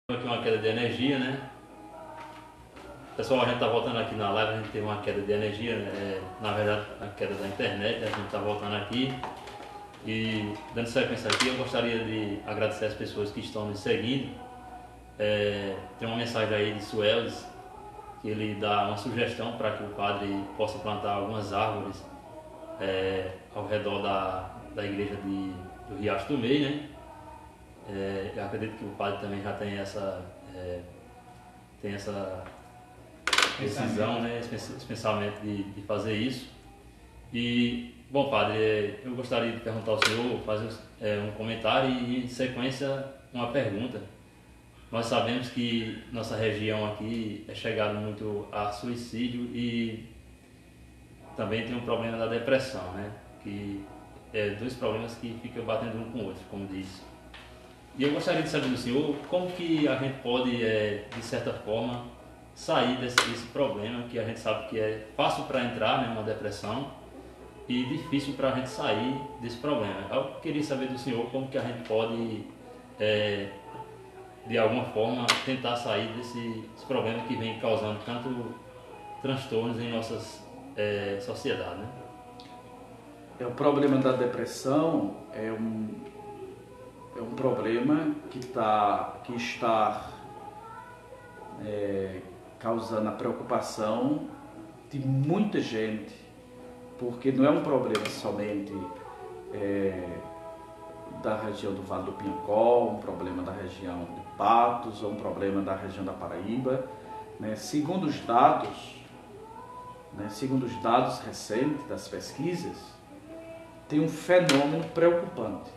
Aqui uma queda de energia, né? Pessoal, a gente está voltando aqui na live, a gente teve uma queda de energia, né? Na verdade a queda da internet, né? A gente está voltando aqui e dando sequência aqui, eu gostaria de agradecer as pessoas que estão me seguindo. Tem uma mensagem aí de Sueles, que ele dá uma sugestão para que o padre possa plantar algumas árvores ao redor da igreja do Riacho do Meio, né? Eu acredito que o padre também já tem essa decisão, né? Esse pensamento de fazer isso. E, bom, padre, eu gostaria de perguntar ao senhor, fazer um comentário e, em sequência, uma pergunta. Nós sabemos que nossa região aqui é chegada muito a suicídio e também tem um problema da depressão, né? Que é dois problemas que ficam batendo um com o outro, como diz. E eu gostaria de saber do senhor como que a gente pode, de certa forma, sair desse problema, que a gente sabe que é fácil para entrar, né, uma depressão, e difícil para a gente sair desse problema. Eu queria saber do senhor como que a gente pode, de alguma forma, tentar sair desse problema que vem causando tanto transtornos em nossas sociedades, né? O problema da depressão é um problema que está causando a preocupação de muita gente, porque não é um problema somente da região do Vale do Piancó, um problema da região de Patos, ou um problema da região da Paraíba, né? Segundo os dados recentes das pesquisas, tem um fenômeno preocupante,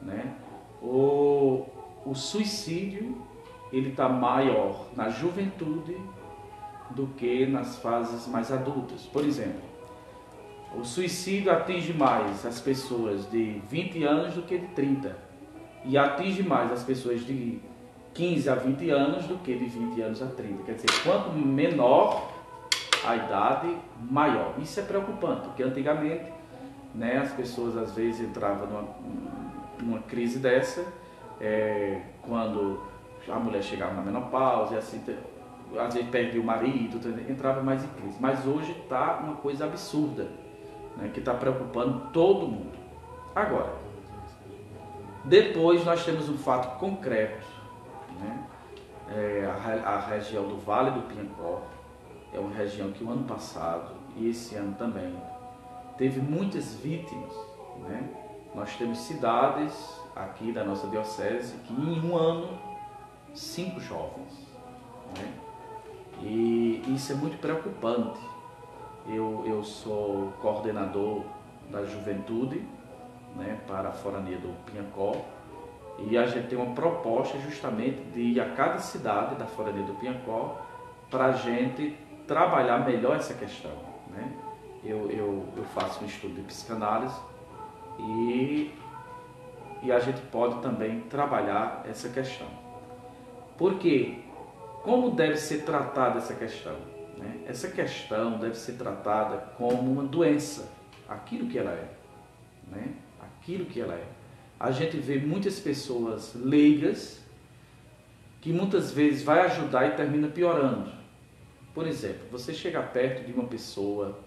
né? O suicídio ele está maior na juventude do que nas fases mais adultas. Por exemplo, o suicídio atinge mais as pessoas de 20 anos do que de 30 e atinge mais as pessoas de 15 a 20 anos do que de 20 anos a 30. Quer dizer, quanto menor a idade, maior. Isso é preocupante, porque antigamente, né, as pessoas às vezes entravam numa crise dessa, quando a mulher chegava na menopausa e assim, às vezes perdia o marido, entrava mais em crise. Mas hoje está uma coisa absurda, né, que está preocupando todo mundo. Agora, depois nós temos um fato concreto, né? A região do Vale do Piancó é uma região que o ano passado e esse ano também teve muitas vítimas, né? Nós temos cidades aqui da nossa diocese que em um ano 5 jovens, né? E isso é muito preocupante. Eu sou coordenador da juventude, né, para a Forania do Piancó, e a gente tem uma proposta justamente de ir a cada cidade da Forania do Piancó para a gente trabalhar melhor essa questão, né? Eu faço um estudo de psicanálise e a gente pode também trabalhar essa questão. Porque como deve ser tratada essa questão, né? Essa questão deve ser tratada como uma doença, aquilo que ela é, né? Aquilo que ela é. A gente vê muitas pessoas leigas que muitas vezes vai ajudar e termina piorando. Por exemplo, você chega perto de uma pessoa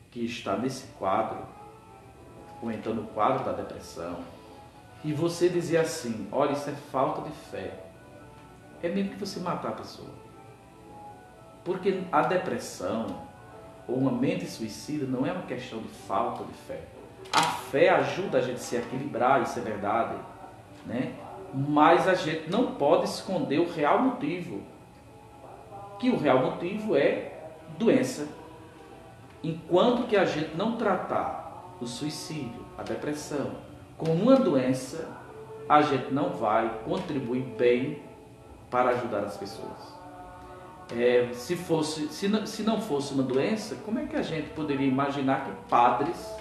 que está nesse quadro, ou então no quadro da depressão, e você dizer assim: olha, isso é falta de fé, é mesmo que você matar a pessoa. Porque a depressão ou uma mente suicida não é uma questão de falta de fé. A fé ajuda a gente a se equilibrar, isso é verdade, né? Mas a gente não pode esconder o real motivo, que o real motivo é doença. Enquanto que a gente não tratar o suicídio, a depressão, como uma doença, a gente não vai contribuir bem para ajudar as pessoas. Se não fosse uma doença, como é que a gente poderia imaginar que padres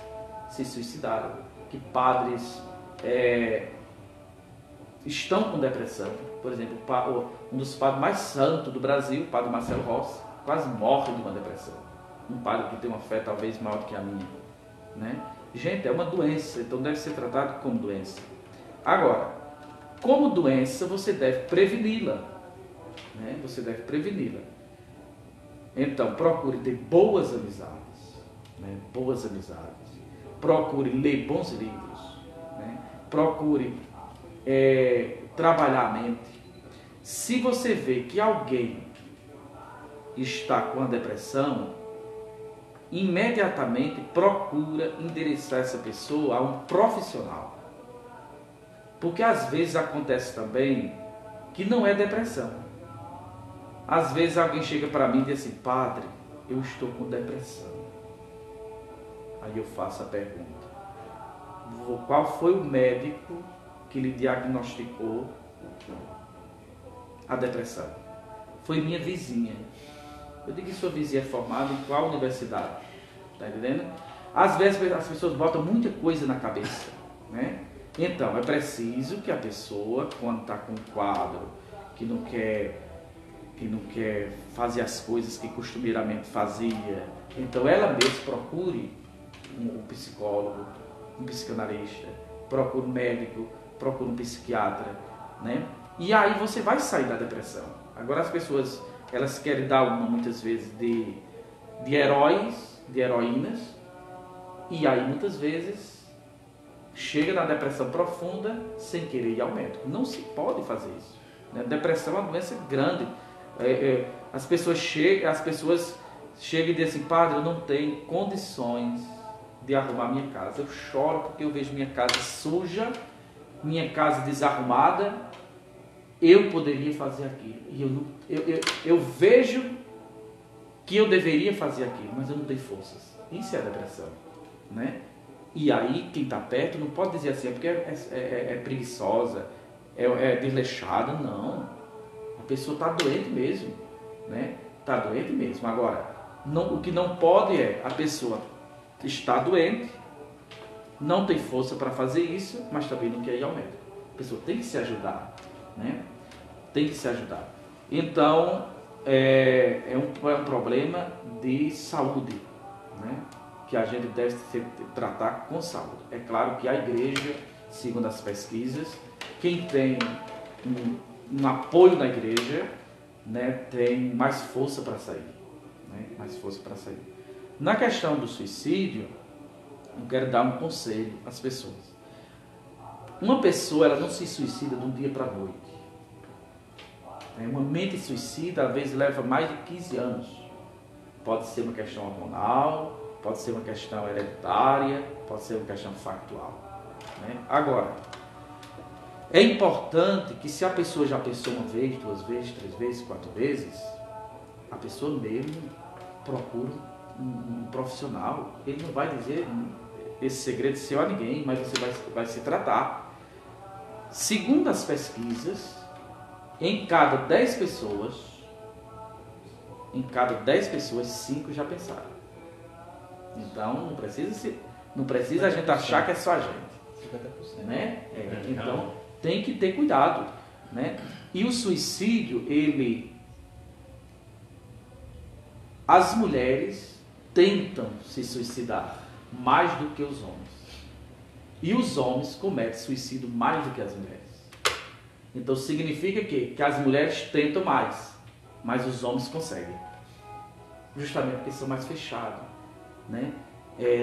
se suicidaram, que padres estão com depressão? Por exemplo, um dos padres mais santos do Brasil, o padre Marcelo Rossi, quase morre de uma depressão. Um padre que tem uma fé talvez maior do que a minha, né? Gente, é uma doença, então deve ser tratado como doença. Agora, como doença, você deve preveni-la. Né? Você deve preveni-la. Então, procure ter boas amizades. Né? Boas amizades. Procure ler bons livros. Né? Procure trabalhar a mente. Se você vê que alguém está com a depressão, imediatamente procura endereçar essa pessoa a um profissional. Porque às vezes acontece também que não é depressão. Às vezes alguém chega para mim e diz assim: padre, eu estou com depressão. Aí eu faço a pergunta: qual foi o médico que lhe diagnosticou a depressão? Foi minha vizinha. Eu digo que sua vizinha é formada em qual universidade? Está entendendo? Às vezes as pessoas botam muita coisa na cabeça, né? Então, é preciso que a pessoa, quando está com um quadro que não quer fazer as coisas que costumeiramente fazia, então ela mesma procure um psicólogo, um psicanalista, procure um médico, procure um psiquiatra, né? E aí você vai sair da depressão. Agora as pessoas, elas querem dar uma, muitas vezes, de heróis, de heroínas, e aí muitas vezes chega na depressão profunda sem querer ir ao médico. Não se pode fazer isso. Né? Depressão é uma doença grande. As pessoas chegam e dizem assim: padre, eu não tenho condições de arrumar minha casa. Eu choro porque eu vejo minha casa suja, minha casa desarrumada. Eu poderia fazer aquilo. E eu vejo que eu deveria fazer aquilo, mas eu não tenho forças. Isso é a depressão, né? E aí quem está perto não pode dizer assim: é porque é preguiçosa, é desleixada. Não. A pessoa está doente mesmo, né? Está doente mesmo. Agora, o que não pode é a pessoa está doente, não tem força para fazer isso, mas também não quer ir ao médico. A pessoa tem que se ajudar, né? Tem que se ajudar. Então, é um problema de saúde, né? Que a gente deve tratar com saúde. É claro que a igreja, segundo as pesquisas, quem tem um apoio na igreja, né, tem mais força para sair, né? Mais força para sair. Na questão do suicídio, eu quero dar um conselho às pessoas. Uma pessoa, ela não se suicida de um dia para a noite. Uma mente suicida, às vezes, leva mais de 15 anos. Pode ser uma questão hormonal, pode ser uma questão hereditária, pode ser uma questão factual, né? Agora, é importante que, se a pessoa já pensou uma vez, 2 vezes, 3 vezes, 4 vezes, a pessoa mesmo procura um profissional. Ele não vai dizer esse segredo seu a ninguém, mas você vai se tratar. Segundo as pesquisas, em cada 10 pessoas, 5 já pensaram. Então, não precisa a gente achar que é só a gente. 50%. Né? Então, tem que ter cuidado. Né? E o suicídio, as mulheres tentam se suicidar mais do que os homens. E os homens cometem suicídio mais do que as mulheres. Então significa que as mulheres tentam mais, mas os homens conseguem. Justamente porque são mais fechados, né?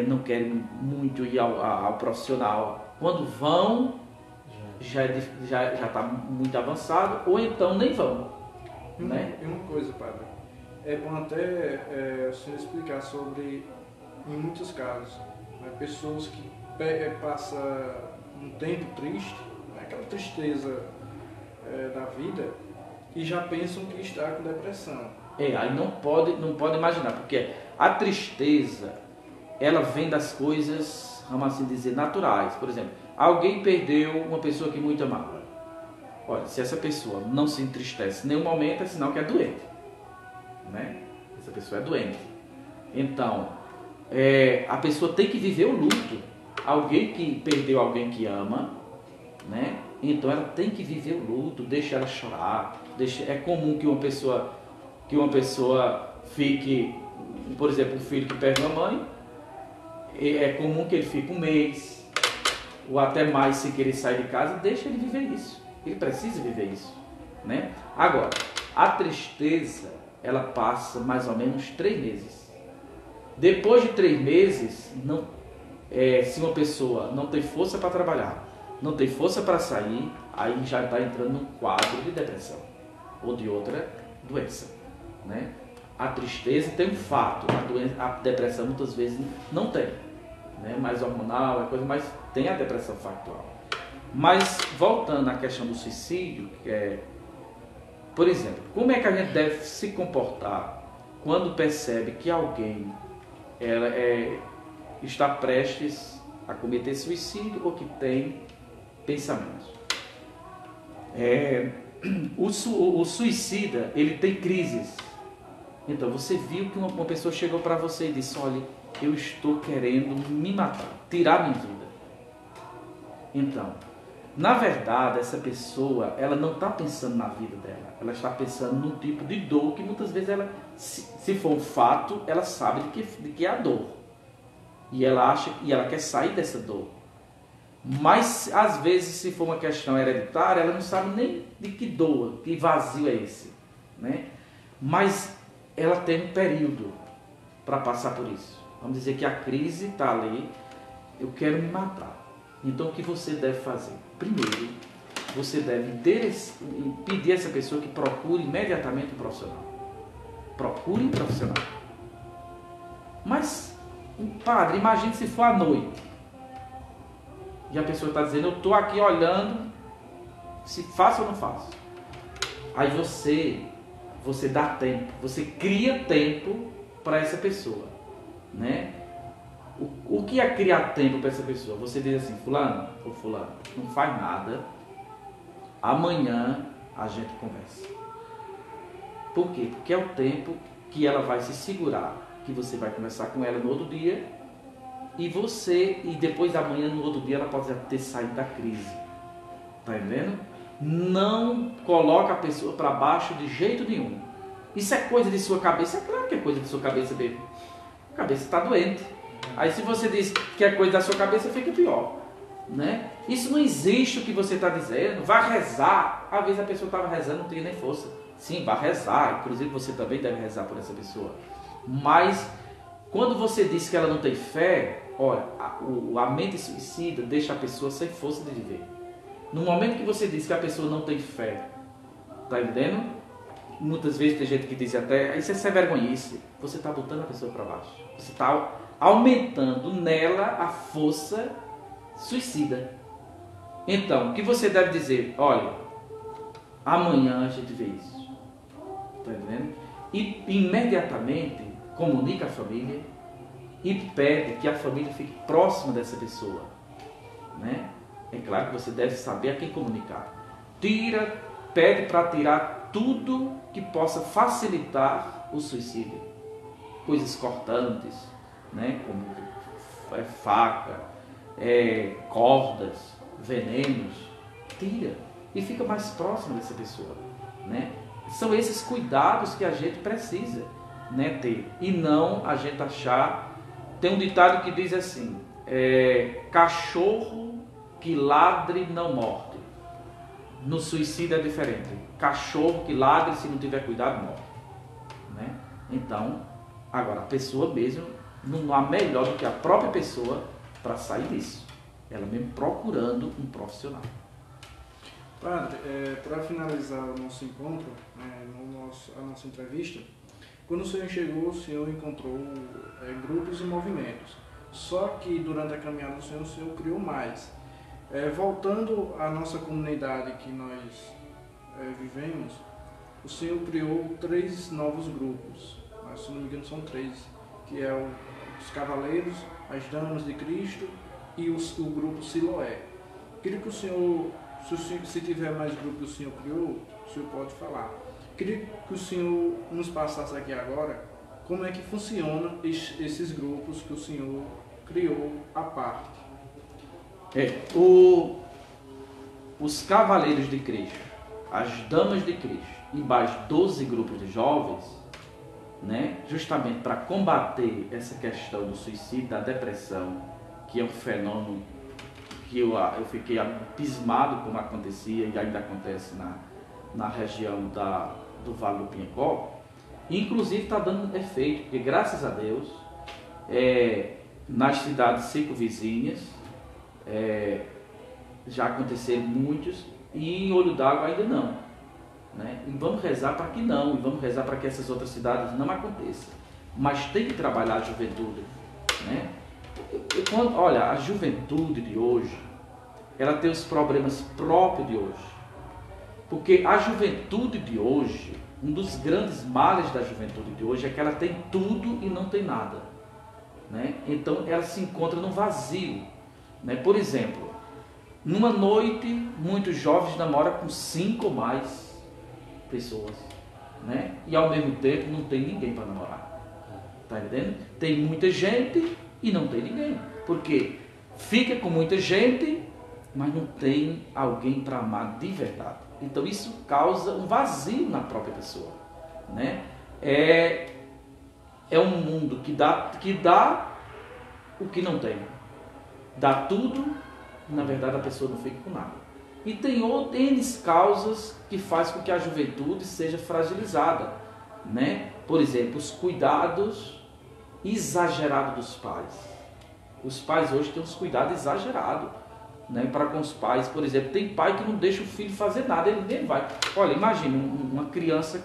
Não querem muito ir ao profissional. Quando vão, já está muito avançado, ou então nem vão. Né? E uma coisa, padre, é bom até o senhor explicar sobre, em muitos casos, né, pessoas que passam um tempo triste, né, aquela tristeza da vida, e já pensam que está com depressão. Aí não pode imaginar, porque a tristeza, ela vem das coisas, vamos assim dizer, naturais. Por exemplo, alguém perdeu uma pessoa que muito amava. Olha, se essa pessoa não se entristece em nenhum momento, é sinal que é doente, né? Essa pessoa é doente. Então, a pessoa tem que viver o luto. Alguém que perdeu alguém que ama, né? Então ela tem que viver o luto, deixa ela chorar. É comum que uma pessoa fique, por exemplo, um filho que perde uma mãe, é comum que ele fique um mês ou até mais sem querer sair de casa. Deixa ele viver isso, Ele precisa viver isso, né? Agora, a tristeza, ela passa mais ou menos 3 meses. Depois de 3 meses, se uma pessoa não tem força para trabalhar, não tem força para sair, aí já está entrando num quadro de depressão ou de outra doença, né? A tristeza tem um fato, a depressão muitas vezes não tem, né? Mais hormonal, é coisa, mas tem a depressão factual. Mas voltando à questão do suicídio, por exemplo, como é que a gente deve se comportar quando percebe que alguém está prestes a cometer suicídio ou que tem pensamentos? O suicida, ele tem crises. Então, você viu que uma pessoa chegou para você e disse: olha, eu estou querendo me matar, tirar minha vida. Então, na verdade, essa pessoa, ela não está pensando na vida dela. Ela está pensando num tipo de dor que muitas vezes ela, se for um fato, ela sabe de que é a dor. E ela acha, e ela quer sair dessa dor. Mas, às vezes, se for uma questão hereditária, ela não sabe nem de que dor, que vazio é esse, né? Mas ela tem um período para passar por isso. Vamos dizer que a crise está ali, eu quero me matar. Então, o que você deve fazer? Primeiro, você deve pedir a essa pessoa que procure imediatamente um profissional. Procure um profissional. Mas, padre, imagine se for à noite. E a pessoa está dizendo: eu estou aqui olhando se faço ou não faço. Aí você dá tempo, você cria tempo para essa pessoa, né? O que é criar tempo para essa pessoa? Você diz assim: fulano ou fulano, não faz nada, amanhã a gente conversa. Por quê? Porque é o tempo que ela vai se segurar, que você vai conversar com ela no outro dia, e depois da manhã, no outro dia, ela pode ter saído da crise. Tá entendendo? Não coloca a pessoa para baixo de jeito nenhum. Isso é coisa de sua cabeça? É claro que é coisa de sua cabeça mesmo. A cabeça está doente. Aí se você diz que é coisa da sua cabeça, fica pior, né? Isso não existe o que você está dizendo. Vai rezar. Às vezes a pessoa estava rezando, não tinha nem força. Sim, vai rezar. Inclusive você também deve rezar por essa pessoa. Mas quando você diz que ela não tem fé, olha, a mente suicida deixa a pessoa sem força de viver. No momento que você diz que a pessoa não tem fé, tá entendendo? Muitas vezes tem gente que diz até: isso é sem vergonhice. Você está botando a pessoa para baixo. Você está aumentando nela a força suicida. Então, o que você deve dizer? Olha, amanhã a gente vê isso. Tá entendendo? E imediatamente comunica a família e pede que a família fique próxima dessa pessoa, né? É claro que você deve saber a quem comunicar. Pede para tirar tudo que possa facilitar o suicídio. Coisas cortantes, né? Como faca, cordas, venenos. Tira e fica mais próximo dessa pessoa, né? São esses cuidados que a gente precisa, né, ter. E não a gente achar... Tem um ditado que diz assim: cachorro que ladre não morde. No suicídio é diferente. Cachorro que ladre, se não tiver cuidado, morre, né? Então, agora, a pessoa mesmo não há melhor do que a própria pessoa para sair disso. Ela mesmo procurando um profissional. Padre, para finalizar o nosso encontro, a nossa entrevista, quando o senhor chegou, o senhor encontrou grupos e movimentos. Só que durante a caminhada o senhor criou mais. Voltando à nossa comunidade que nós vivemos, o senhor criou 3 novos grupos. Mas, se não me engano, são 3, que é os Cavaleiros, as Damas de Cristo e o grupo Siloé. Queria que o senhor, se tiver mais grupos que o senhor criou, o senhor pode falar. Queria que o senhor nos passasse aqui agora como é que funciona esses grupos que o senhor criou à parte. Os Cavaleiros de Cristo, as Damas de Cristo e mais 12 grupos de jovens, né, justamente para combater essa questão do suicídio, da depressão, que é um fenômeno que eu fiquei abismado como acontecia e ainda acontece na região do Vale do Pinhecó. Inclusive está dando efeito, porque graças a Deus, nas cidades circunvizinhas, já aconteceram muitos, e em Olho d'Água ainda não. Né? E vamos rezar para que não, e vamos rezar para que essas outras cidades não aconteçam. Mas tem que trabalhar a juventude. Né? Olha, a juventude de hoje, ela tem os problemas próprios de hoje. Porque a juventude de hoje, um dos grandes males da juventude de hoje é que ela tem tudo e não tem nada. Né? Então ela se encontra num vazio. Né? Por exemplo, numa noite, muitos jovens namoram com 5 ou mais pessoas. Né? E ao mesmo tempo não tem ninguém para namorar. Tá entendendo? Tem muita gente e não tem ninguém. Porque fica com muita gente, mas não tem alguém para amar de verdade. Então isso causa um vazio na própria pessoa. Né? É um mundo que dá o que não tem. Dá tudo, na verdade a pessoa não fica com nada. E tem N causas que faz com que a juventude seja fragilizada. Né? Por exemplo, os cuidados exagerados dos pais. Os pais hoje têm uns cuidados exagerados, né, para com os pais. Por exemplo, tem pai que não deixa o filho fazer nada, ele nem vai. Olha, imagina uma criança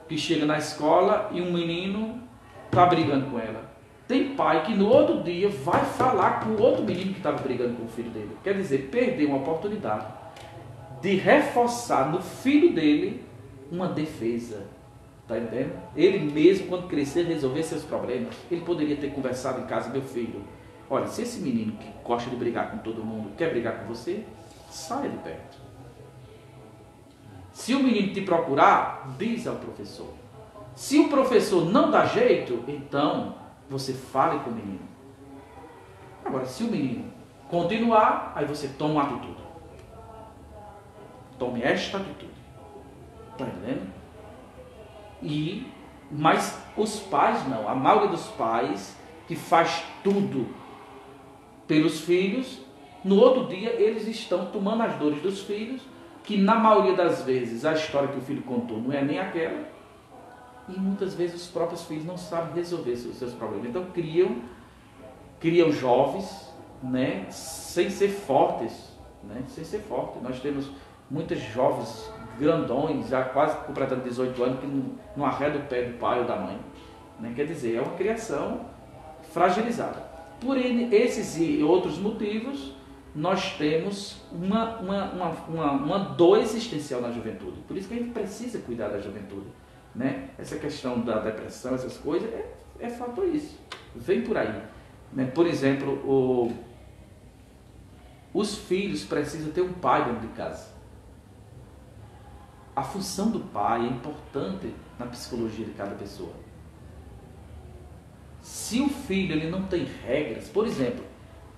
que chega na escola e um menino está brigando com ela. Tem pai que no outro dia vai falar com o outro menino que estava brigando com o filho dele. Quer dizer, perdeu uma oportunidade de reforçar no filho dele uma defesa. Está entendendo? Ele mesmo, quando crescer, resolver seus problemas, ele poderia ter conversado em casa: meu filho, olha, se esse menino que gosta de brigar com todo mundo quer brigar com você, saia de perto. Se o menino te procurar, diz ao professor. Se o professor não dá jeito, então você fale com o menino. Agora, se o menino continuar, aí você toma uma atitude. Tome esta atitude. Está entendendo? Mas os pais não. A maioria dos pais que faz tudo pelos filhos, no outro dia eles estão tomando as dores dos filhos, que na maioria das vezes a história que o filho contou não é nem aquela, e muitas vezes os próprios filhos não sabem resolver os seus problemas. Então criam jovens, né, sem ser fortes, né, sem ser fortes. Nós temos muitos jovens grandões, já quase completando 18 anos, que não arreda o pé do pai ou da mãe. Né? Quer dizer, é uma criação fragilizada. Por esses e outros motivos, nós temos uma dor existencial na juventude. Por isso que a gente precisa cuidar da juventude. Né? Essa questão da depressão, essas coisas, é fato isso. Vem por aí. Né? Por exemplo, os filhos precisam ter um pai dentro de casa. A função do pai é importante na psicologia de cada pessoa. Se o filho ele não tem regras, por exemplo,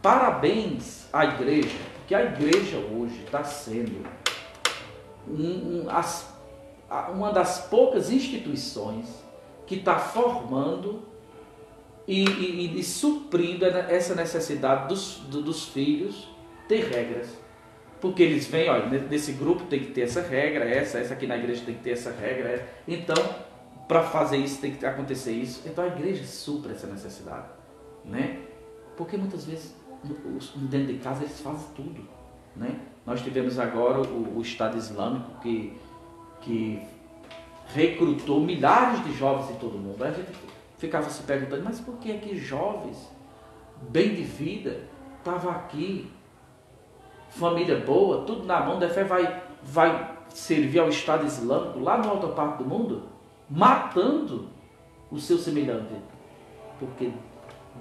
parabéns à igreja, porque a igreja hoje está sendo uma das poucas instituições que está formando e suprindo essa necessidade dos filhos ter regras. Porque eles vêm, olha, nesse grupo tem que ter essa regra, essa aqui na igreja tem que ter essa regra. Então, para fazer isso tem que acontecer isso. Então a igreja supra essa necessidade. Né? Porque muitas vezes, dentro de casa, eles fazem tudo. Né? Nós tivemos agora o Estado Islâmico que recrutou milhares de jovens de todo mundo. A gente ficava se perguntando, mas por que é que jovens, bem de vida, estavam aqui, família boa, tudo na mão, da fé vai servir ao Estado Islâmico lá na outra parte do mundo, matando o seu semelhante? Porque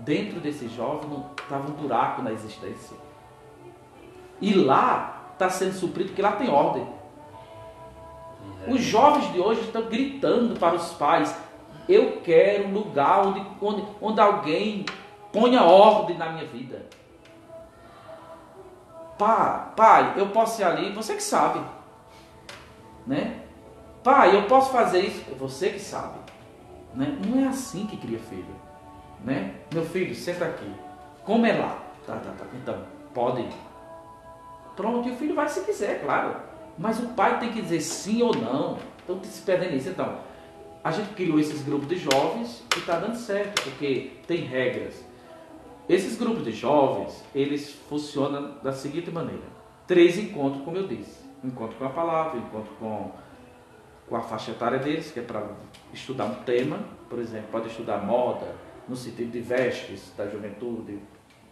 dentro desse jovem estava um buraco na existência. E lá está sendo suprido, porque lá tem ordem. Os jovens de hoje estão gritando para os pais: eu quero um lugar onde alguém ponha ordem na minha vida. Pai, eu posso ir ali, você que sabe. Né? Pai, eu posso fazer isso, você que sabe. Né? Não é assim que cria filho. Né? Meu filho, senta aqui. Como é lá? Então, pode ir. Pronto, e o filho vai se quiser, claro. Mas o pai tem que dizer sim ou não. Então, se perdem nisso. Então, a gente criou esses grupos de jovens e está dando certo, porque tem regras. Esses grupos de jovens, eles funcionam da seguinte maneira. 3 encontros, como eu disse. Encontro com a palavra, encontro com a faixa etária deles, que é para estudar um tema. Por exemplo, pode estudar moda, no sentido de vestes da juventude,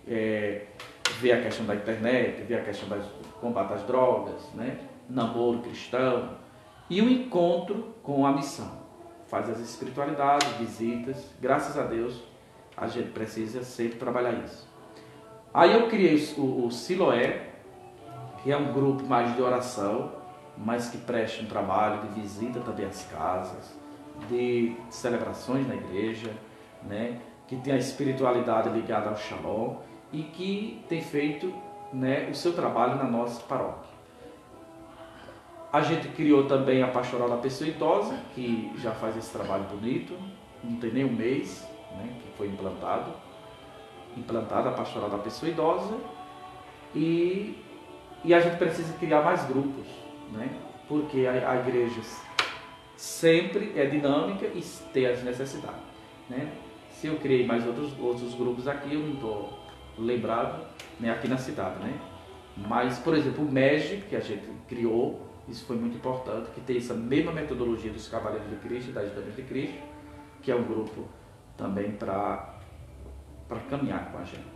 ver a questão da internet, ver a questão do combate às drogas, né? Namoro cristão. E o encontro com a missão. Faz as espiritualidades, visitas. Graças a Deus, a gente precisa sempre trabalhar isso. Aí eu criei o Siloé, que é um grupo mais de oração, mas que presta um trabalho de visita também às casas, de celebrações na igreja, né? Que tem a espiritualidade ligada ao Shalom e que tem feito, né, o seu trabalho na nossa paróquia. A gente criou também a Pastoral da Pessoa Idosa, que já faz esse trabalho bonito, não tem nem um mês, né, que foi implantada a Pastoral da Pessoa Idosa, e a gente precisa criar mais grupos, né, porque a igreja sempre é dinâmica e tem as necessidades, né. Se eu criei mais outros grupos aqui, eu não estou lembrado, né, aqui na cidade, né. Mas, por exemplo, o MEG, que a gente criou, isso foi muito importante, que tem essa mesma metodologia dos Cavaleiros de Cristo e das Damas de Cristo, que é um grupo também para caminhar com a gente.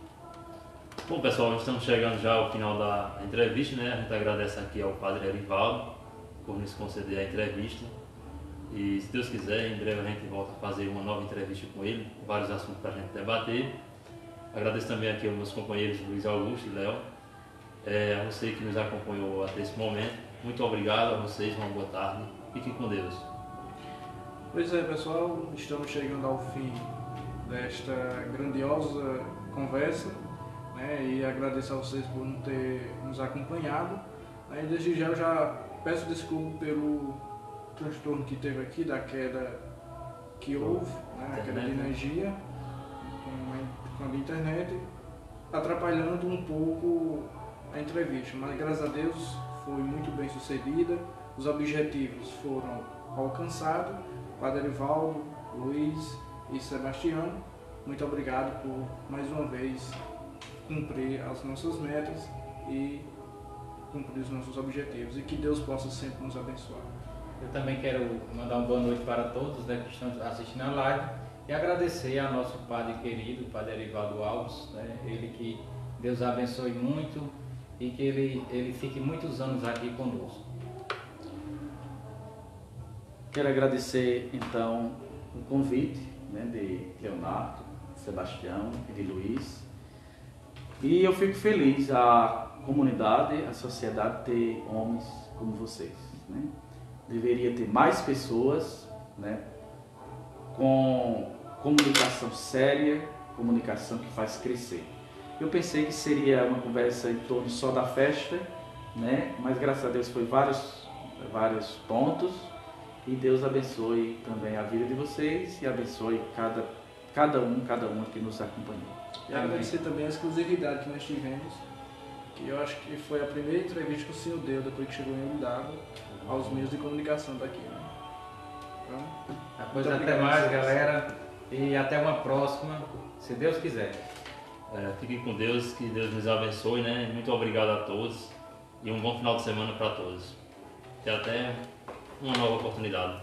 Bom, pessoal, estamos chegando já ao final da entrevista, né? A gente agradece aqui ao Padre Erivaldo por nos conceder a entrevista. E, se Deus quiser, em breve a gente volta a fazer uma nova entrevista com ele, vários assuntos para a gente debater. Agradeço também aqui aos meus companheiros Luiz Augusto e Léo, a você que nos acompanhou até esse momento. Muito obrigado a vocês, uma boa tarde. Fiquem com Deus. Pois é, pessoal, estamos chegando ao fim desta grandiosa conversa, né, e agradeço a vocês por não ter nos acompanhado, né, e desde já eu já peço desculpa pelo transtorno que teve aqui, da queda que houve, né, a queda de energia com a internet, atrapalhando um pouco a entrevista, mas graças a Deus foi muito bem sucedida, os objetivos foram alcançados. Padre Erivaldo, Luiz e Sebastião, muito obrigado por mais uma vez cumprir as nossas metas e cumprir os nossos objetivos, e que Deus possa sempre nos abençoar. Eu também quero mandar uma boa noite para todos, né, que estão assistindo a live, e agradecer ao nosso padre querido, Padre Erivaldo Alves, né, ele que Deus abençoe muito e que ele fique muitos anos aqui conosco. Quero agradecer, então, o convite, né, de Leonardo, Sebastião e de Luiz. E eu fico feliz a comunidade, a sociedade ter homens como vocês, né? Deveria ter mais pessoas, né, com comunicação séria, comunicação que faz crescer. Eu pensei que seria uma conversa em torno só da festa, né? Mas graças a Deus foi vários pontos, e Deus abençoe também a vida de vocês e abençoe cada um que nos acompanhou. E agradecer também a exclusividade que nós tivemos, que eu acho que foi a primeira entrevista que o senhor deu depois que chegou em Olho d'Água aos meios de comunicação daqui, né? Então, Pois até mais, galera, e até uma próxima, se Deus quiser. Fiquem com Deus, que Deus nos abençoe, né? Muito obrigado a todos e um bom final de semana para todos. E até uma nova oportunidade.